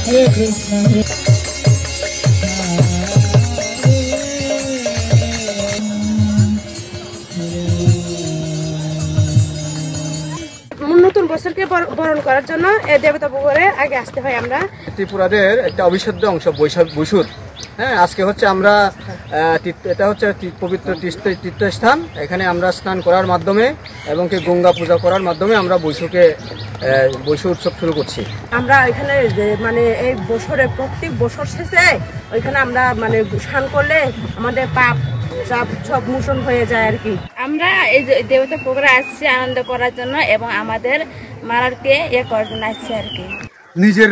নতুন বছরকে বরণ করার জন্য এই দেবতা পুকুরে আগে আসতে হয়। আমরা ত্রিপুরাদের একটা অবিচ্ছেদ্য অংশ বৈশুদ্ধ। হ্যাঁ, আজকে হচ্ছে আমরা এটা হচ্ছে পবিত্র তীর্থস্থান। এখানে আমরা স্নান করার মাধ্যমে এবং কি গঙ্গা পূজা করার মাধ্যমে আমরা বৈশু উৎসব শুরু করছি। আমরা এখানে মানে এই বছরে প্রত্যেক বছর শেষে ওইখানে আমরা মানে স্নান করলে আমাদের পাপ সব মোচন হয়ে যায় আর কি। আমরা এই দেবতা পুকুরে আসছি আনন্দ করার জন্য এবং আমাদের মারারকে করার জন্য আসছি আর কি। নিজের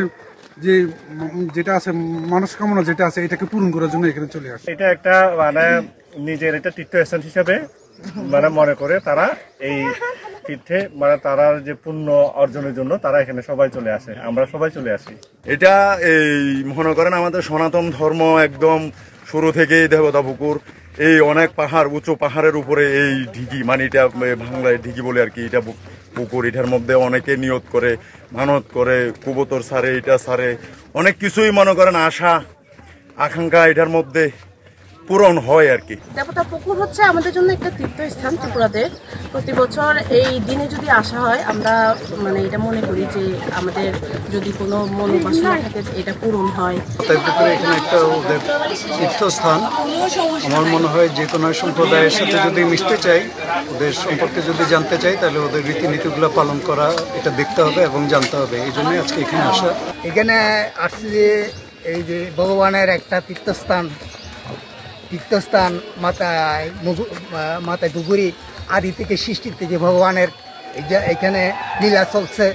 যেটা আছে মনস্কামনা যেটা আছে এটাকে পূরণ করার জন্য এখানে চলে আসে। এটা একটা মানে নিজের এটা তীর্থস্থান হিসাবে মানে মনে করে তারা এই তীর্থে মানে তারা যে পুণ্য অর্জনের জন্য তারা এখানে সবাই চলে আসে, আমরা সবাই চলে আসি। এটা এই মনে করেন আমাদের সনাতন ধর্ম একদম শুরু থেকেই দেবতা পুকুর, এই অনেক পাহাড় উঁচু পাহাড়ের উপরে এই ঢিকি, মানে এটা বাংলায় ঢিকি বলে আর কি, এটা পুকুর। এটার মধ্যে অনেকে নিয়ত করে মানত করে, কুবতর সারে এটা সারে অনেক কিছুই মনে করেন আশা আকাঙ্ক্ষা এটার মধ্যে পূরণ হয় আর কি। দেবতা পুকুর হচ্ছে আমাদের জন্য একটা তীর্থস্থান ত্রিপুরাতে। প্রতি বছর এই দিনে যদি আসা হয় আমরা মানে এটা মনে করি যে আমাদের যদি কোনো মনোবাসনা থাকে এটা পূরণ হয়। এখানে একটা ওদের তীর্থস্থান। আমার মনে হয় যে কোনো সম্প্রদায়ের সাথে যদি মিশতে চাই, ওদের সম্পর্কে যদি জানতে চাই, তাহলে ওদের রীতিনীতিগুলো পালন করা এটা দেখতে হবে এবং জানতে হবে। এই জন্যই আজকে এখানে আসা। এখানে আসছি এই যে ভগবানের একটা তীর্থস্থান মাথায় ডুগুরি আদি থেকে সৃষ্টির থেকে ভগবানের এখানে লীলা চলছে,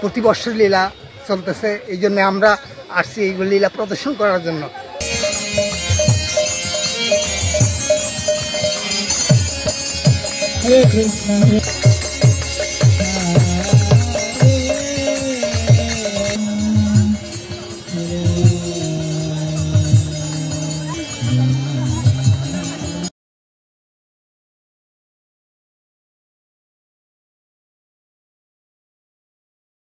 প্রতি বছর লীলা চলতেছে। এই জন্য আমরা আসছি এইগুলো লীলা প্রদর্শন করার জন্য। হরে কৃষ্ণ।